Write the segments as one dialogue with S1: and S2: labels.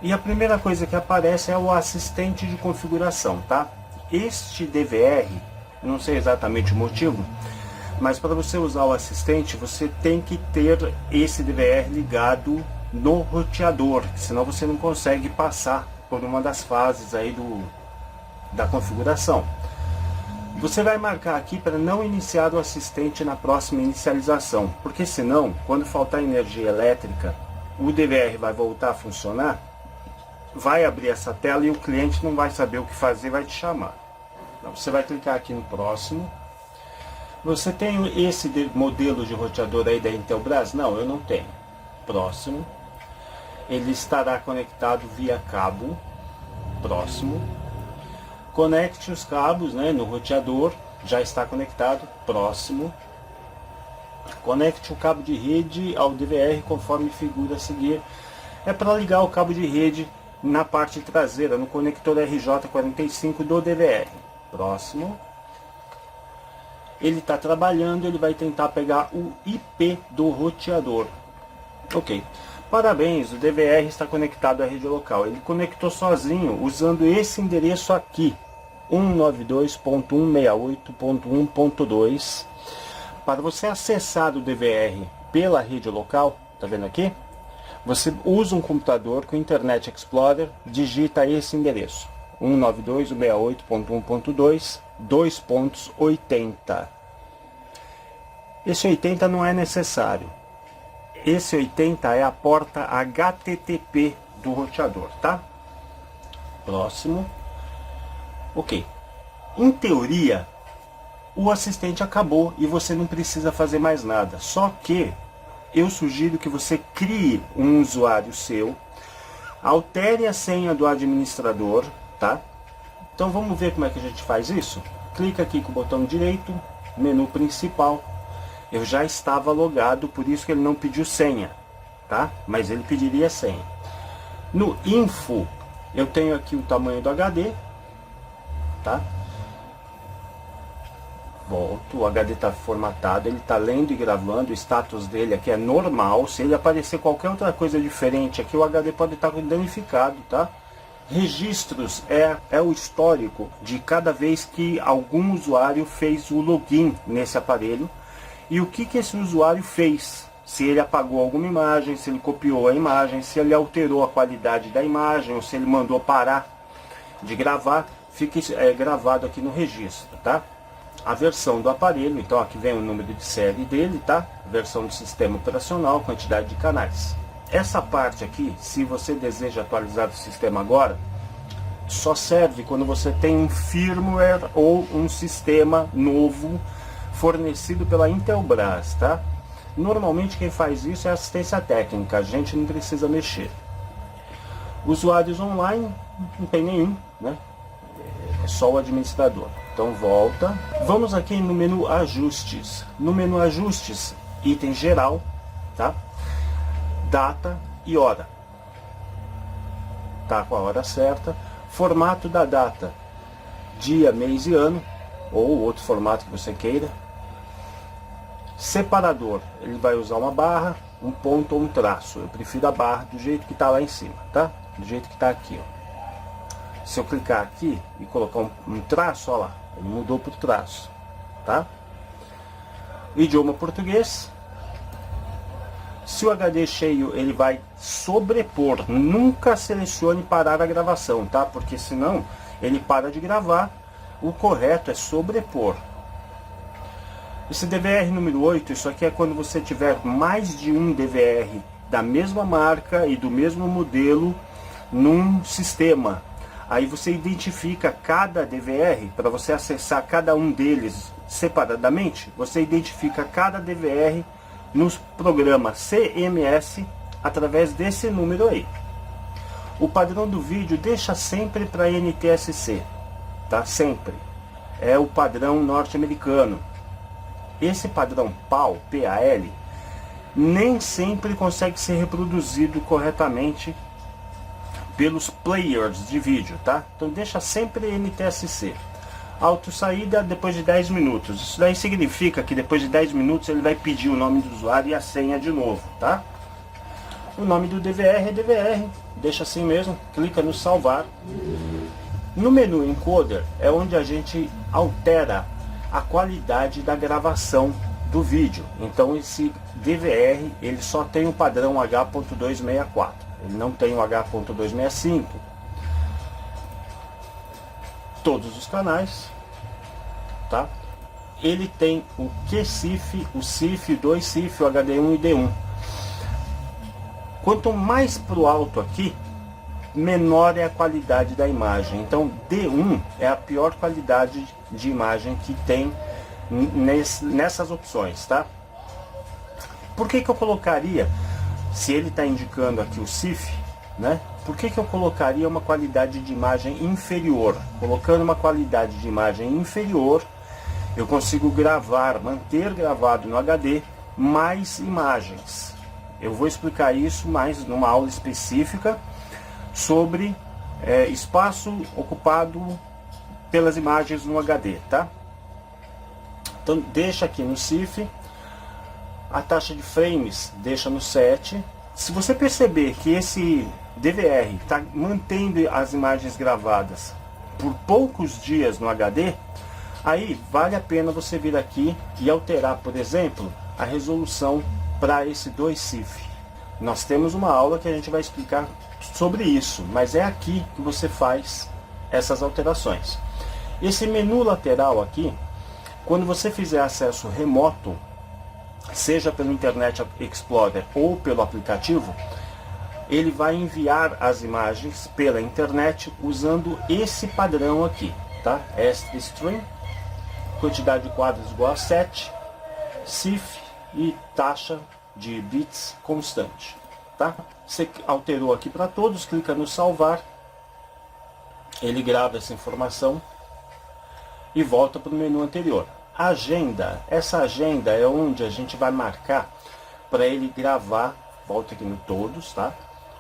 S1: E a primeira coisa que aparece é o assistente de configuração, tá? Este DVR, não sei exatamente o motivo, mas para você usar o assistente, você tem que ter esse DVR ligado no roteador, senão você não consegue passar por uma das fases aí da configuração. Você vai marcar aqui para não iniciar o assistente na próxima inicialização, porque senão, quando faltar energia elétrica, o DVR vai voltar a funcionar, vai abrir essa tela e o cliente não vai saber o que fazer, vai te chamar. Então, você vai clicar aqui no próximo. Você tem esse modelo de roteador aí da Intelbras? Não, eu não tenho. Próximo. Ele estará conectado via cabo. Próximo. Conecte os cabos, né, no roteador. Já está conectado. Próximo. Conecte o cabo de rede ao DVR conforme figura a seguir. É para ligar o cabo de rede na parte traseira, no conector RJ45 do DVR. Próximo. Ele está trabalhando, ele vai tentar pegar o IP do roteador. Ok. Parabéns, o DVR está conectado à rede local. Ele conectou sozinho, usando esse endereço aqui. 192.168.1.2. Para você acessar o DVR pela rede local, tá vendo aqui? Você usa um computador com Internet Explorer, digita esse endereço. 192.168.1.2, 2.80. Esse 80 não é necessário. Esse 80 é a porta HTTP do roteador, tá? Próximo. Ok. Em teoria, o assistente acabou e você não precisa fazer mais nada. Só que eu sugiro que você crie um usuário seu, altere a senha do administrador, tá? Então vamos ver como é que a gente faz isso? Clica aqui com o botão direito, menu principal. Eu já estava logado, por isso que ele não pediu senha, tá? Mas ele pediria senha. No info, eu tenho aqui o tamanho do HD, tá? Volto, o HD está formatado, ele está lendo e gravando, o status dele aqui é normal. Se ele aparecer qualquer outra coisa diferente aqui, o HD pode estar danificado, tá? Registros é o histórico de cada vez que algum usuário fez o login nesse aparelho e o que esse usuário fez. Se ele apagou alguma imagem, se ele copiou a imagem, se ele alterou a qualidade da imagem ou se ele mandou parar de gravar, fica gravado aqui no registro, tá? A versão do aparelho, então aqui vem o número de série dele, tá? Versão do sistema operacional, quantidade de canais. Essa parte aqui, se você deseja atualizar o sistema agora, só serve quando você tem um firmware ou um sistema novo fornecido pela Intelbras, tá? Normalmente quem faz isso é assistência técnica, a gente não precisa mexer. Usuários online, não tem nenhum, né? É só o administrador. Então volta. Vamos aqui no menu ajustes. No menu ajustes, item geral, tá? Data e hora. Tá com a hora certa. Formato da data, dia, mês e ano, ou outro formato que você queira. Separador, ele vai usar uma barra, um ponto ou um traço. Eu prefiro a barra do jeito que está lá em cima, tá? Do jeito que está aqui, ó. Se eu clicar aqui e colocar um traço, ó lá, ele mudou para o traço, tá? Idioma português. Se o HD é cheio, ele vai sobrepor. Nunca selecione parar a gravação, tá? Porque senão ele para de gravar. O correto é sobrepor. Esse DVR número 8, isso aqui é quando você tiver mais de um DVR da mesma marca e do mesmo modelo num sistema. Aí você identifica cada DVR, para você acessar cada um deles separadamente, você identifica cada DVR nos programas CMS através desse número aí. O padrão do vídeo deixa sempre para NTSC, tá? Sempre. É o padrão norte-americano. Esse padrão PAL, PAL, nem sempre consegue ser reproduzido corretamente pelos players de vídeo, tá? Então deixa sempre NTSC. Autosaída depois de 10 minutos. Isso daí significa que depois de 10 minutos ele vai pedir o nome do usuário e a senha de novo, tá? O nome do DVR é DVR, deixa assim mesmo, clica no salvar. No menu encoder é onde a gente altera a qualidade da gravação do vídeo. Então esse DVR ele só tem o padrão H.264, ele não tem o H.265. Todos os canais, tá? Ele tem o QCIF, o CIF, o 2CIF, o HD1 e D1. Quanto mais para o alto aqui, menor é a qualidade da imagem. Então D1 é a pior qualidade de imagem que tem nessas opções, tá? Por que eu colocaria, se ele está indicando aqui o CIF, né? Por que eu colocaria uma qualidade de imagem inferior? Colocando uma qualidade de imagem inferior, eu consigo gravar, manter gravado no HD mais imagens. Eu vou explicar isso mais numa aula específica sobre espaço ocupado pelas imagens no HD, tá? Então deixa aqui no CIF, a taxa de frames deixa no 7. Se você perceber que esse DVR está mantendo as imagens gravadas por poucos dias no HD, aí vale a pena você vir aqui e alterar, por exemplo, a resolução para esse 2CIF. Nós temos uma aula que a gente vai explicar sobre isso, mas é aqui que você faz essas alterações. Esse menu lateral aqui, quando você fizer acesso remoto, seja pelo Internet Explorer ou pelo aplicativo, ele vai enviar as imagens pela internet usando esse padrão aqui, tá? Stream, quantidade de quadros igual a 7, CIF e taxa de bits constante, tá? Você alterou aqui para todos, clica no salvar, ele grava essa informação e volta para o menu anterior. Agenda, essa agenda é onde a gente vai marcar para ele gravar, volta aqui no todos, tá?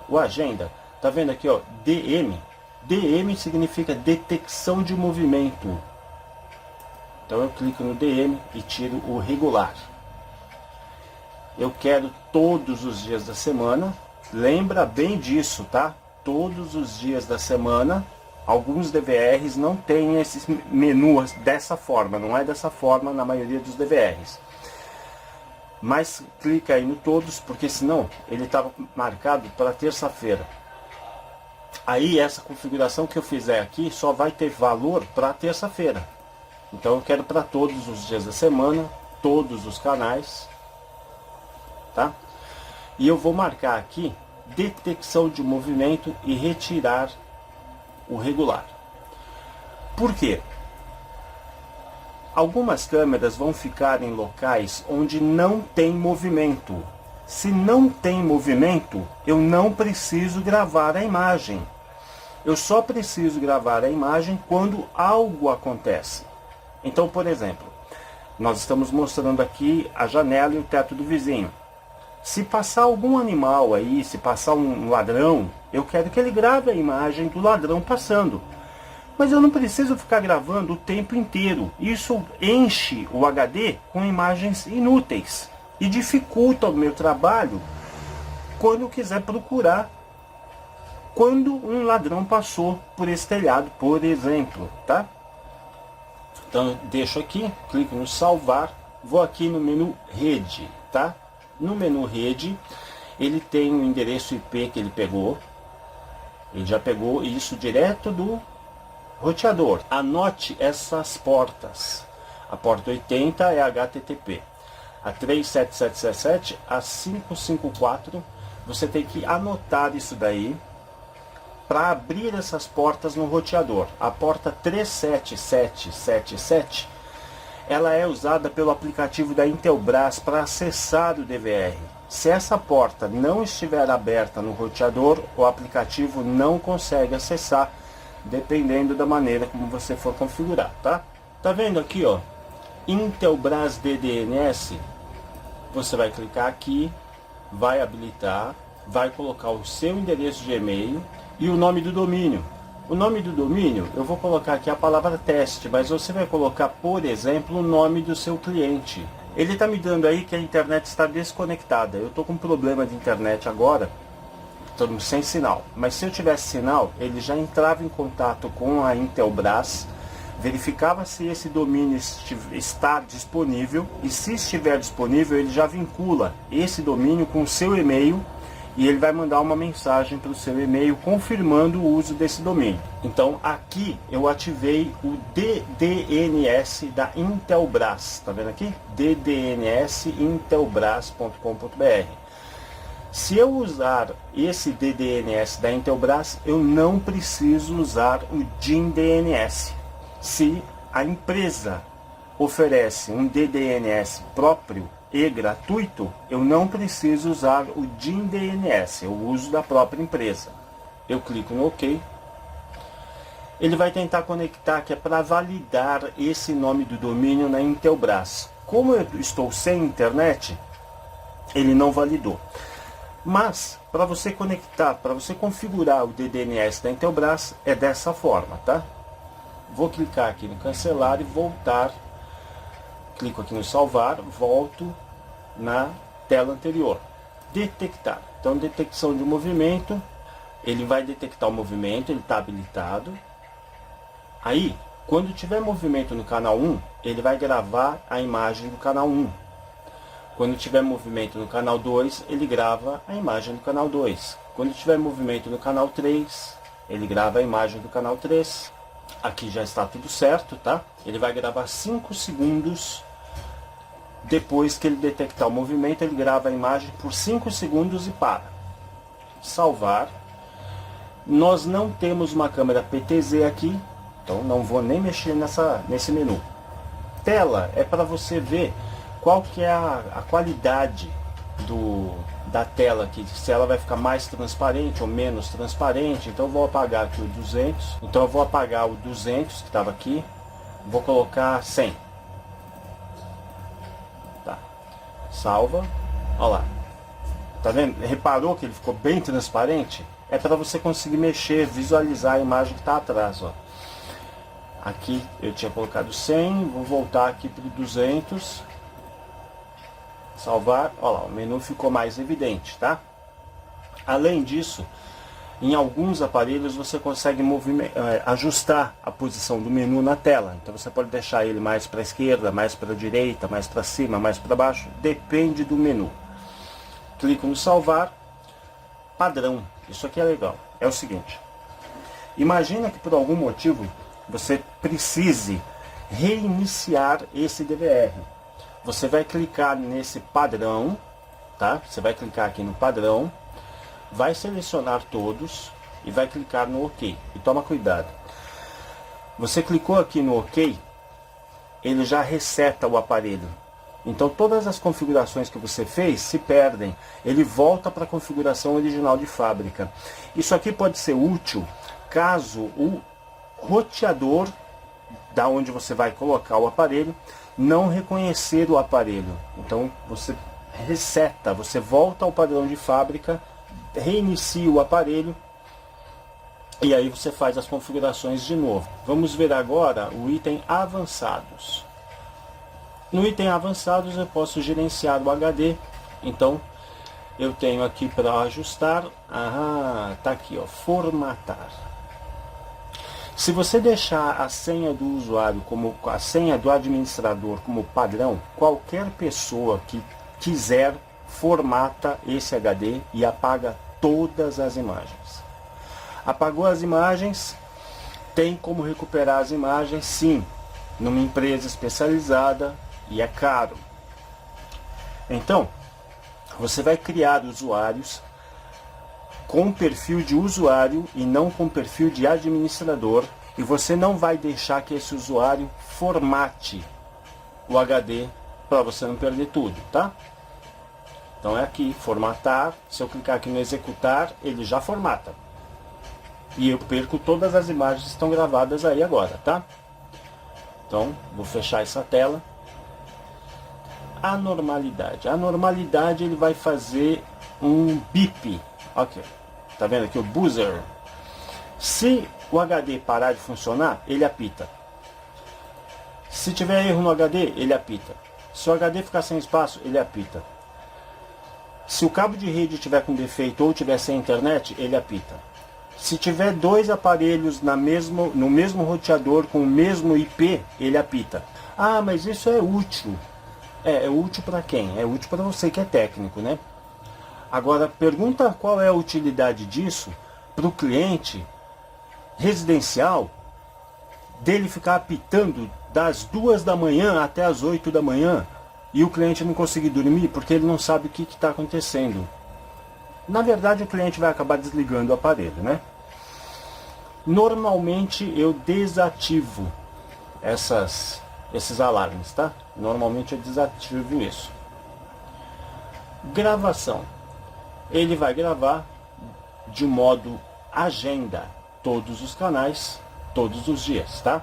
S1: O agenda, tá vendo aqui, ó, DM, DM significa detecção de movimento. Então eu clico no DM e tiro o regular. Eu quero todos os dias da semana, lembra bem disso, tá? Todos os dias da semana. Alguns DVRs não têm esses menus dessa forma, não é dessa forma na maioria dos DVRs. Mas clica aí no todos, porque senão ele estava marcado para terça-feira. Aí essa configuração que eu fizer aqui só vai ter valor para terça-feira. Então eu quero para todos os dias da semana, todos os canais, tá? E eu vou marcar aqui detecção de movimento e retirar o regular. Por quê? Algumas câmeras vão ficar em locais onde não tem movimento. Se não tem movimento, eu não preciso gravar a imagem. Eu só preciso gravar a imagem quando algo acontece. Então, por exemplo, nós estamos mostrando aqui a janela e o teto do vizinho. Se passar algum animal aí, se passar um ladrão, eu quero que ele grave a imagem do ladrão passando. Mas eu não preciso ficar gravando o tempo inteiro. Isso enche o HD com imagens inúteis e dificulta o meu trabalho quando eu quiser procurar quando um ladrão passou por esse telhado, por exemplo, tá? Então eu deixo aqui, clico no salvar, vou aqui no menu rede, tá? No menu rede, ele tem o endereço IP que ele pegou. Ele já pegou isso direto do roteador. Anote essas portas. A porta 80 é HTTP. A 37777, a 554, você tem que anotar isso daí para abrir essas portas no roteador. A porta 37777, ela é usada pelo aplicativo da Intelbras para acessar o DVR. Se essa porta não estiver aberta no roteador, o aplicativo não consegue acessar, dependendo da maneira como você for configurar, tá? Tá vendo aqui, ó, Intelbras DDNS? Você vai clicar aqui, vai habilitar, vai colocar o seu endereço de e-mail e o nome do domínio. O nome do domínio, eu vou colocar aqui a palavra teste, mas você vai colocar, por exemplo, o nome do seu cliente. Ele está me dando aí que a internet está desconectada. Eu estou com um problema de internet agora estamos sem sinal. Mas se eu tivesse sinal, ele já entrava em contato com a Intelbras, verificava se esse domínio está disponível, e se estiver disponível, ele já vincula esse domínio com o seu e-mail, e ele vai mandar uma mensagem para o seu e-mail confirmando o uso desse domínio. Então aqui eu ativei o DDNS da Intelbras, tá vendo aqui? ddnsintelbras.com.br. Se eu usar esse DDNS da Intelbras, eu não preciso usar o DIN DNS. Se a empresa oferece um DDNS próprio e gratuito, eu não preciso usar o DIN DNS, eu uso da própria empresa. Eu clico no OK. Ele vai tentar conectar, que é para validar esse nome do domínio na Intelbras. Como eu estou sem internet, ele não validou. Mas, para você conectar, para você configurar o DDNS da Intelbras, é dessa forma, tá? Vou clicar aqui no cancelar e voltar. Clico aqui no salvar, volto na tela anterior. Detectar. Então, detecção de movimento. Ele vai detectar o movimento, ele está habilitado. Aí, quando tiver movimento no canal 1, ele vai gravar a imagem do canal 1. Quando tiver movimento no canal 2, ele grava a imagem do canal 2. Quando tiver movimento no canal 3, ele grava a imagem do canal 3. Aqui já está tudo certo, tá? Ele vai gravar 5 segundos. Depois que ele detectar o movimento, ele grava a imagem por 5 segundos e para. Salvar. Nós não temos uma câmera PTZ aqui, então não vou nem mexer nesse menu. Tela é para você ver qual que é a qualidade da tela aqui, se ela vai ficar mais transparente ou menos transparente. Então eu vou apagar aqui o 200, então eu vou apagar o 200 que estava aqui, vou colocar 100. Tá. Salva. Olha lá. Tá vendo? Reparou que ele ficou bem transparente? É para você conseguir mexer, visualizar a imagem que está atrás, ó. Aqui eu tinha colocado 100, vou voltar aqui para o 200. Salvar, olha lá, o menu ficou mais evidente, tá? Além disso, em alguns aparelhos você consegue ajustar a posição do menu na tela. Então você pode deixar ele mais para a esquerda, mais para a direita, mais para cima, mais para baixo, depende do menu. Clico no salvar, padrão. Isso aqui é legal. É o seguinte, imagina que por algum motivo você precise reiniciar esse DVR. Você vai clicar nesse padrão, tá? Você vai clicar aqui no padrão, vai selecionar todos e vai clicar no OK. E toma cuidado. Você clicou aqui no OK, ele já reseta o aparelho. Então todas as configurações que você fez se perdem. Ele volta para a configuração original de fábrica. Isso aqui pode ser útil caso o roteador da onde você vai colocar o aparelho não reconhecer o aparelho. Então você reseta, você volta ao padrão de fábrica, reinicia o aparelho e aí você faz as configurações de novo. Vamos ver agora o item avançados. No item avançados eu posso gerenciar o HD. Então eu tenho aqui para ajustar, tá aqui, ó, formatar. Se você deixar a senha do usuário como a senha do administrador como padrão, qualquer pessoa que quiser formata esse HD e apaga todas as imagens. Apagou as imagens, tem como recuperar as imagens, sim, numa empresa especializada, e é caro. Então, você vai criar usuários com perfil de usuário e não com perfil de administrador, e você não vai deixar que esse usuário formate o HD para você não perder tudo, tá? Então é aqui, formatar. Se eu clicar aqui no executar, ele já formata. E eu perco todas as imagens que estão gravadas aí agora, tá? Então, vou fechar essa tela. Anormalidade. A normalidade ele vai fazer um bip. Ok. Tá vendo aqui o buzzer? Se o HD parar de funcionar, ele apita. Se tiver erro no HD, ele apita. Se o HD ficar sem espaço, ele apita. Se o cabo de rede tiver com defeito ou tiver sem internet, ele apita. Se tiver dois aparelhos no mesmo roteador com o mesmo IP, ele apita. Ah, mas isso é útil. É útil para quem? É útil para você que é técnico, né? Agora, pergunta qual é a utilidade disso para o cliente residencial, dele ficar apitando das 2 da manhã até as 8 da manhã e o cliente não conseguir dormir porque ele não sabe o que está acontecendo. Na verdade, o cliente vai acabar desligando o aparelho, né? Normalmente eu desativo esses alarmes, tá? Normalmente eu desativo isso. Gravação. Ele vai gravar de modo agenda todos os canais, todos os dias, tá?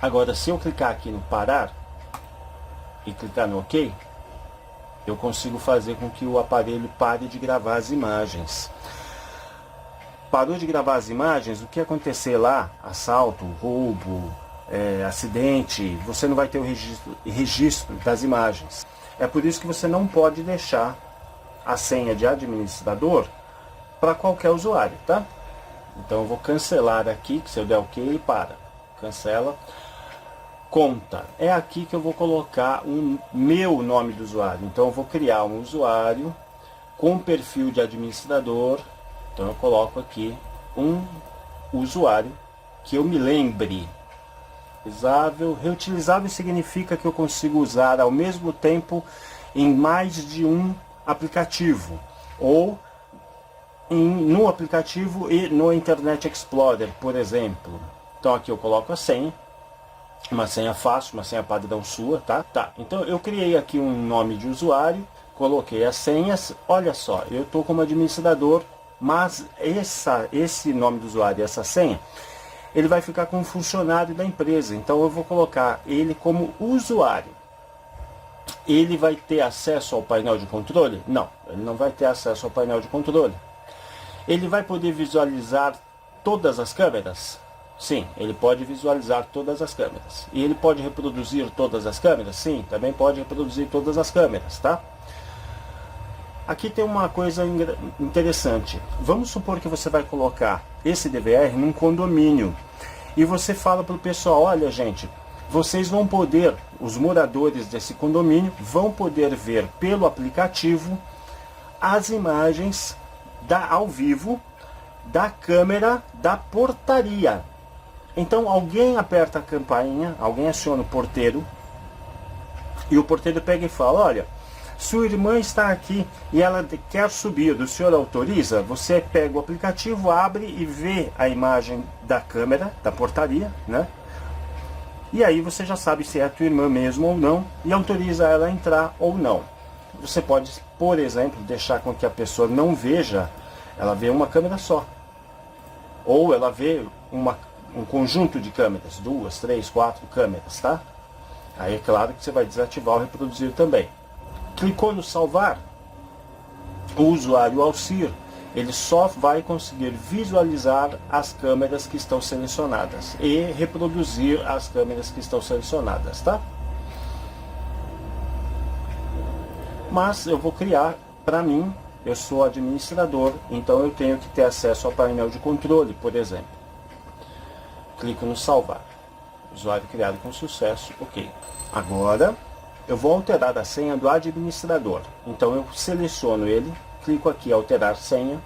S1: Agora, se eu clicar aqui no parar e clicar no OK, eu consigo fazer com que o aparelho pare de gravar as imagens. Parou de gravar as imagens, o que acontecer lá, assalto, roubo, acidente, você não vai ter o registro das imagens. É por isso que você não pode deixar a senha de administrador para qualquer usuário, tá? Então eu vou cancelar aqui, que se eu der OK, para. Cancela. Conta. É aqui que eu vou colocar o meu nome do usuário. Então eu vou criar um usuário com perfil de administrador. Então eu coloco aqui um usuário que eu me lembre. Reutilizável significa que eu consigo usar ao mesmo tempo em mais de um aplicativo, ou no aplicativo e no Internet Explorer, por exemplo. Então aqui eu coloco a senha, uma senha fácil, uma senha padrão sua, tá? Então eu criei aqui um nome de usuário, coloquei as senhas. Olha só, eu estou como administrador, mas esse nome do usuário e essa senha, ele vai ficar com um funcionário da empresa. Então eu vou colocar ele como usuário. Ele vai ter acesso ao painel de controle? Não, ele não vai ter acesso ao painel de controle. Ele vai poder visualizar todas as câmeras? Sim, ele pode visualizar todas as câmeras. E ele pode reproduzir todas as câmeras? Sim, também pode reproduzir todas as câmeras, tá? Aqui tem uma coisa interessante. Vamos supor que você vai colocar esse DVR num condomínio. E você fala para o pessoal, olha gente, vocês vão poder, os moradores desse condomínio, vão poder ver pelo aplicativo as imagens ao vivo da câmera da portaria. Então alguém aperta a campainha, alguém aciona o porteiro, e o porteiro pega e fala, olha, sua irmã está aqui e ela quer subir, o senhor autoriza? Você pega o aplicativo, abre e vê a imagem da câmera da portaria, né? E aí você já sabe se é a tua irmã mesmo ou não, e autoriza ela a entrar ou não. Você pode, por exemplo, deixar com que a pessoa não veja, ela vê uma câmera só. Ou ela vê um conjunto de câmeras, 2, 3, 4 câmeras, tá? Aí é claro que você vai desativar o reproduzir também. Clicou no salvar, o usuário Alcir, ele só vai conseguir visualizar as câmeras que estão selecionadas e reproduzir as câmeras que estão selecionadas, tá? Mas eu vou criar, para mim, eu sou administrador, então eu tenho que ter acesso ao painel de controle, por exemplo. Clico no salvar. Usuário criado com sucesso, ok. Agora eu vou alterar a senha do administrador. Então eu seleciono ele, clico aqui alterar senha.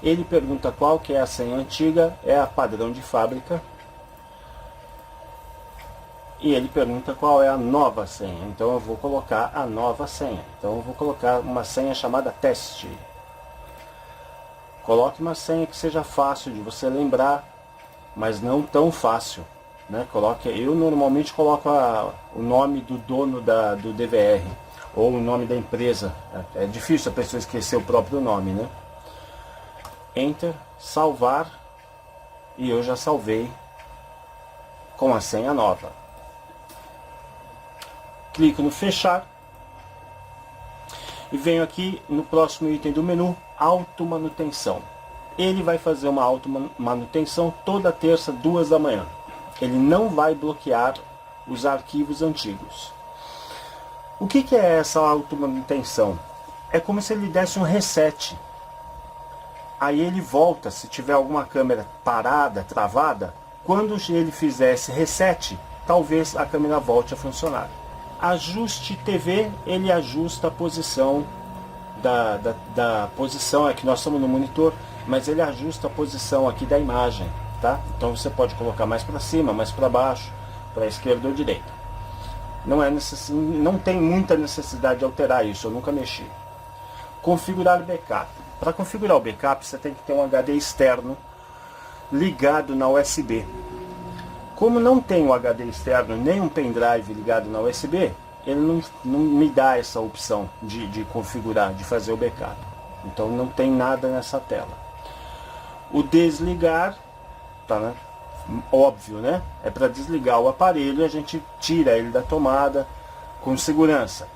S1: Ele pergunta qual que é a senha antiga, é a padrão de fábrica. E ele pergunta qual é a nova senha. Então eu vou colocar a nova senha. Então eu vou colocar uma senha chamada teste. Coloque uma senha que seja fácil de você lembrar, mas não tão fácil, né? Eu normalmente coloco o nome do dono do DVR ou o nome da empresa. É difícil a pessoa esquecer o próprio nome, né? Enter, salvar, e eu já salvei com a senha nova. Clico no fechar e venho aqui no próximo item do menu, automanutenção. Ele vai fazer uma automanutenção toda terça, 2 da manhã. Ele não vai bloquear os arquivos antigos. O que é essa automanutenção? é como se ele desse um reset. Aí ele volta, se tiver alguma câmera parada, travada, quando ele fizer esse reset, talvez a câmera volte a funcionar. Ajuste TV, ele ajusta a posição da posição, é que nós estamos no monitor, mas ele ajusta a posição aqui da imagem, tá? Então você pode colocar mais para cima, mais para baixo, para a esquerda ou direita. Não tem muita necessidade de alterar isso, eu nunca mexi. Configurar backup. Para configurar o backup, você tem que ter um HD externo ligado na USB. Como não tem um HD externo, nem um pendrive ligado na USB, ele não me dá essa opção de configurar, de fazer o backup. Então não tem nada nessa tela. O desligar, tá, né? Óbvio, né? É para desligar o aparelho, a gente tira ele da tomada com segurança.